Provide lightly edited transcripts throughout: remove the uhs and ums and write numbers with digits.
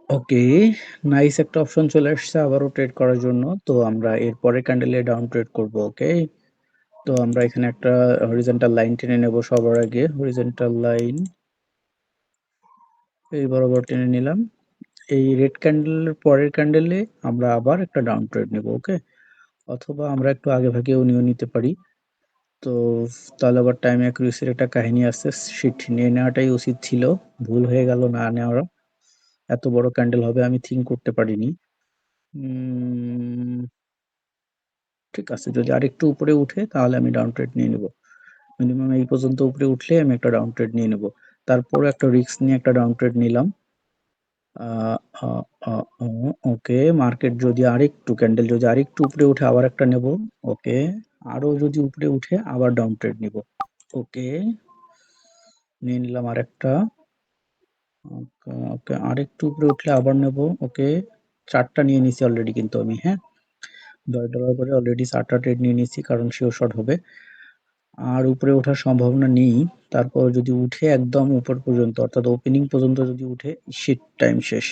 ওকে, nice একটা option চলে আসছে আবারও ট্রেড করার জন্য। তো আমরা এর পরের ক্যান্ডেলে ডাউন ট্রেড করব। ওকে, তো আমরা এখানে একটা হরিজন্টাল লাইন টেনে নেব। সবার আগে হরিজন্টাল লাইন এই বরাবর টেনে নিলাম। এই রেড ক্যান্ডেলের পরের ক্যান্ডেলে আমরা আবার একটা ডাউন ট্রেড নেব। ওকে, অথবা আমরা একটু আগে ভাগেও নিতে পারি। তো তাহলে আবার টাইম অ্যাকুরেসির একটা কাহিনী আছে, শিট নিয়ে নেওয়াটাই উচিত ছিল, ভুল হয়ে গেল না নেওয়ার। এত বড় ক্যান্ডেল হবে আমি থিঙ্ক করতে পারিনি। ঠিক আছে, যদি আরেকটু উপরে উঠে তাহলে আমি ডাউন ট্রেড নিয়ে নেব। মিনিমাম এই পর্যন্ত উপরে উঠলে আমি একটা ডাউন ট্রেড নিয়ে নেব। তারপরে একটা রিস্ক নিয়ে একটা ডাউন ট্রেড নিলাম। ওকে, মার্কেট যদি আরেকটু ক্যান্ডেল যদি আরেকটু উপরে উঠে আবার একটা নেব। ওকে, আরো যদি উপরে উঠে আবার ডাউন ট্রেড নিব। ওকে, নিয়ে নিলাম আরেকটা। ওকে ওকে, আরেকটু উপরে উঠলে আবার নেব। ওকে, চারটা নিয়ে নিছি অলরেডি কিন্তু আমি, হ্যাঁ, $10 করে অলরেডি 4টা ট্রেড নিয়ে নিছি, কারণ শিওর শর্ট হবে। আর উপরে ওঠার সম্ভাবনা নেই। তারপর যদি উঠে একদম উপর পর্যন্ত অর্থাৎ ওপেনিং পর্যন্ত যদি উঠে, শিট, টাইম শেষ।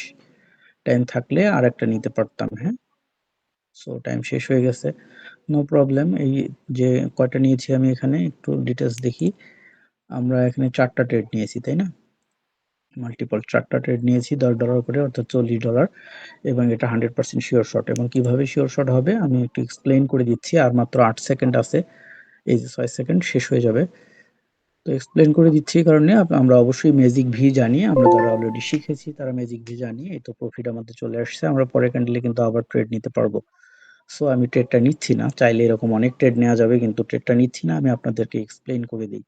টাইম থাকলে আর একটা নিতে পারতাম, হ্যাঁ। সো টাইম শেষ হয়ে গেছে, নো প্রবলেম। এই যে কয়টা নিয়েছি আমি এখানে একটু ডিটেলস দেখি। আমরা এখানে 4টা ট্রেড নিয়েছি, তাই না? মাল্টিপল 4টা ট্রেড নিয়েছি $10 করে, অর্থাৎ $40, এবং এটা 100% শিওর শট। এবং কিভাবে শিওর শট হবে আমি একটু এক্সপ্লেইন করে দিচ্ছি। আর মাত্র 8 সেকেন্ড আছে, এই যে 6 সেকেন্ড শেষ হয়ে যাবে। তো এক্সপ্লেন করে দিচ্ছি এই কারণে, আমরা অবশ্যই ম্যাজিক ভি জানি, আমরা যারা অলরেডি শিখেছি তারা ম্যাজিক ভি জানি। এই তো প্রফিট আমাদের চলে আসছে, আমরা পরের ক্যান্ডেলে কিন্তু আবার ট্রেড নিতে পারবো। সো আমি ট্রেডটা নিচ্ছি না, চাইলে এরকম অনেক ট্রেড নেওয়া যাবে, কিন্তু ট্রেডটা নিচ্ছি না। আমি আপনাদেরকে এক্সপ্লেইন করে দিই,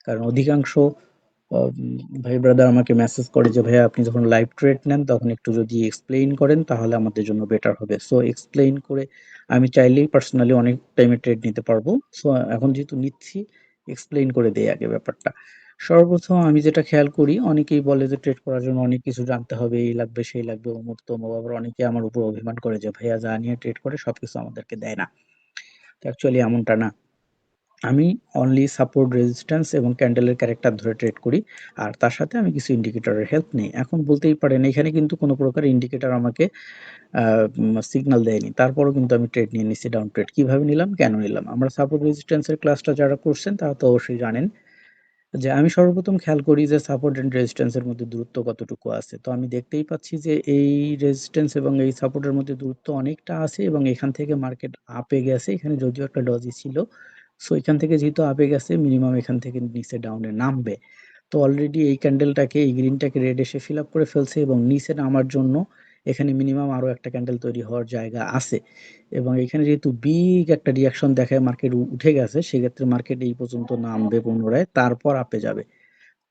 কারণ অধিকাংশ ভাই ব্রাদার আমাকে মেসেজ করে যে ভাইয়া আপনি যখন লাইভ ট্রেড নেন তখন একটু যদি এক্সপ্লেইন করেন তাহলে আমাদের জন্য বেটার হবে। সো এক্সপ্লেইন করে আমি চাইলেই পার্সোনালি অনেক টাইমে ট্রেড নিতে পারবো। সো এখন যেহেতু নিচ্ছি, এক্সপ্লেইন করে দেই আগে ব্যাপারটা। সর্বপ্রথম আমি যেটা খেয়াল করি, অনেকেই বলে যে ট্রেড করার জন্য অনেক কিছু জানতে হবে, এই লাগবে সেই লাগবে, অমুক তমুক। আবার অনেকে আমার উপর অভিমান করে যে ভাইয়া যা নিয়ে ট্রেড করে সবকিছু আমাদেরকে দেয় না। তো অ্যাকচুয়ালি এমনটা না। আমি অনলি সাপোর্ট, রেজিস্ট্যান্স এবং ক্যান্ডেলের ক্যারেক্টার ধরে ট্রেড করি। আর তার সাথে আমি কিছু ইন্ডিকেটরের হেল্প নেই। এখন বলতেই পারেন এখানে কিন্তু কোনো প্রকার ইন্ডিকেটর আমাকে সিগন্যাল দেয়নি। তারপরেও কিন্তু আমি ট্রেড নিয়ে নিচ্ছি, ডাউন ট্রেড। কিভাবে নিলাম, কেন নিলাম? আমরা সাপোর্ট রেজিস্ট্যান্সের ক্লাসটা যারা করছেন তারা তো অবশ্যই জানেন যে আমি সর্বপ্রথম খেয়াল করি যে সাপোর্ট এন্ড রেজিস্ট্যান্সের মধ্যে দূরত্ব কতটুকু আছে। তো আমি দেখতেই পাচ্ছি যে এই রেজিস্ট্যান্স এবং এই সাপোর্টের মধ্যে দূরত্ব অনেকটা আছে, এবং এখান থেকে মার্কেট আপে গেছে। এখানে যদিও একটা ডজি ছিল। সো এখান থেকে যেহেতু আপে গেছে, মিনিমাম এখান থেকে নিচে ডাউনে নামবে। তো অলরেডি এই ক্যান্ডেলটাকে, এই গ্রিনটাকে রেড এসে ফিল আপ করে ফেলছে, এবং নিচে নামার জন্য এখানে মিনিমাম আরো একটা ক্যান্ডেল তৈরি হওয়ার জায়গা আছে। এবং এখানে যেহেতু বিগ একটা রিয়াকশন দেখায় মার্কেট উঠে গেছে, সেক্ষেত্রে মার্কেট এই পর্যন্ত নামবে পুনরায়, তারপর আপে যাবে।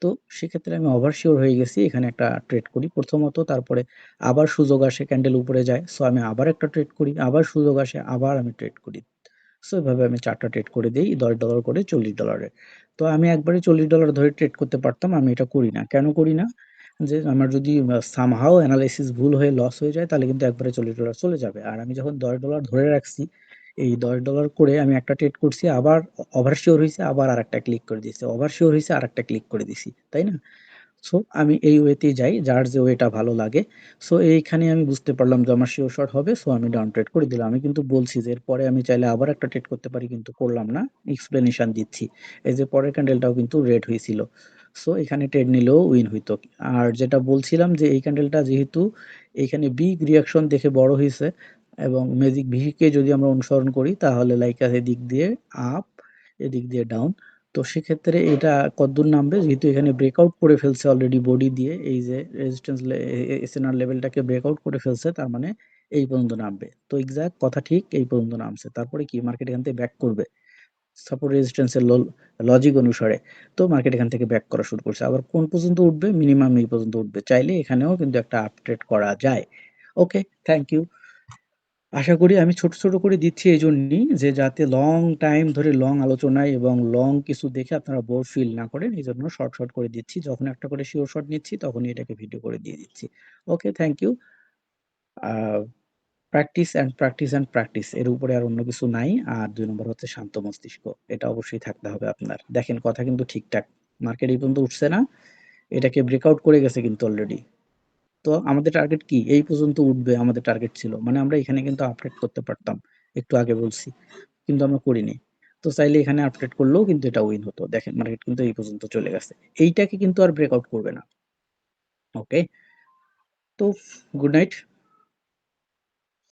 তো সেক্ষেত্রে আমি ওভার শিওর হয়ে গেছি, এখানে একটা ট্রেড করি প্রথমত। তারপরে আবার সুযোগ আসে, ক্যান্ডেল উপরে যায়, সো আমি আবার একটা ট্রেড করি, আবার সুযোগ আসে, আবার আমি ট্রেড করি। সো এভাবে আমি 4টা ট্রেড করে দেই $10 করে, $40। তো আমি একবারে $40 ধরে ট্রেড করতে পারতাম, আমি এটা করি না। কেন করি না? যে আমার যদি সামহাও অ্যানালাইসিস ভুল হয়ে লস হয়ে যায় তাহলে কিন্তু একবারে $40 চলে যাবে। আর আমি যখন $10 ধরে রাখছি, এই $10 করে আমি একটা ট্রেড করছি, আবার ওভার শিওর হইছে, আবার আরেকটা ক্লিক করে দিছি, ওভার শিওর হইছে, আরেকটা ক্লিক করে দিছি, তাই না? সো আমি এই ওয়েতেই যাই, যার যে ওয়েটা ভালো লাগে। সো এইখানে আমি বুঝতে পারলাম যে আমার শিওর শট হবে, সো আমি ডাউন ট্রেড করে দিলাম। আমি কিন্তু বলছি যে এরপরে আমি চাইলে আবার একটা ট্রেড করতে পারি, কিন্তু করলাম না। এক্সপ্লেনেশন দিচ্ছি। এই যে পরের ক্যান্ডেলটাও কিন্তু রেড হয়েছিল। সো এখানে ট্রেড নিলেও উইন হইতো। আর যেটা বলছিলাম যে এই ক্যান্ডেলটা যেহেতু এইখানে বিগ রিয়াকশন দেখে বড় হইছে, এবং ম্যাজিক ভিকে যদি আমরা অনুসরণ করি তাহলে লাইক এদিক দিয়ে আপ, এদিক দিয়ে ডাউন। তো সেক্ষেত্রে এটা কতদূর নামবে, যেহেতু এখানে ব্রেকআউট করে ফেলছে অলরেডি বডি দিয়ে, এই যে রেজিস্ট্যান্স এসএনআর লেভেলটাকে ব্রেকআউট করে ফেলছে, তার মানে এই পর্যন্ত নামবে। তো এক্সাক্ট কথা ঠিক, এই পর্যন্ত নামছে। তারপরে কি মার্কেট এখান থেকে ব্যাক করবে সাপোর্ট রেজিস্ট্যান্সের লজিক অনুসারে। তো মার্কেট এখান থেকে ব্যাক করা শুরু করছে। আবার কোন পর্যন্ত উঠবে, মিনিমাম এই পর্যন্ত উঠবে। চাইলে এখানেও কিন্তু একটা আপট্রেড করা যায়। ওকে, থ্যাংক ইউ। আশা করি আমি ছোট, ছোট করে দিচ্ছি এইজন্যই যে যাতে লং টাইম ধরে লং আলোচনায় এবং লং কিছু দেখে আপনারা বোর ফিল না করেন। এজন্য শর্ট, শর্ট করে দিচ্ছি। যখন একটা করে শিওর শট নিচ্ছি তখনই এটাকে ভিডিও করে দিয়ে দিচ্ছি। Okay, thank you. Uh practice and practice and practice, এর উপরে আর অন্য কিছু নাই। আর ২ নম্বর হচ্ছে শান্ত মস্তিষ্ক। এটা অবশ্যই থাকতে হবে আপনার। দেখেন কথা কিন্তু ঠিকঠাক। মার্কেট এই পর্যন্ত উঠছে না। এটাকে ব্রেকআউট করে গেছে কিন্তু অলরেডি। তো আমাদের টার্গেট কি? এই পর্যন্ত উঠবে আমাদের টার্গেট ছিল। মানে আমরা এখানে কিন্তু আপডেট করতে পারতাম। একটু আগে বলছি। কিন্তু আমরা করিনি। তো চাইলে এখানে আপডেট করলেও কিন্তু এটা উইন হতো। দেখেন মার্কেট কিন্তু এই পর্যন্ত চলে গেছে। এইটাকে কিন্তু আর ব্রেকআউট করবে না। ওকে? তো গুড নাইট।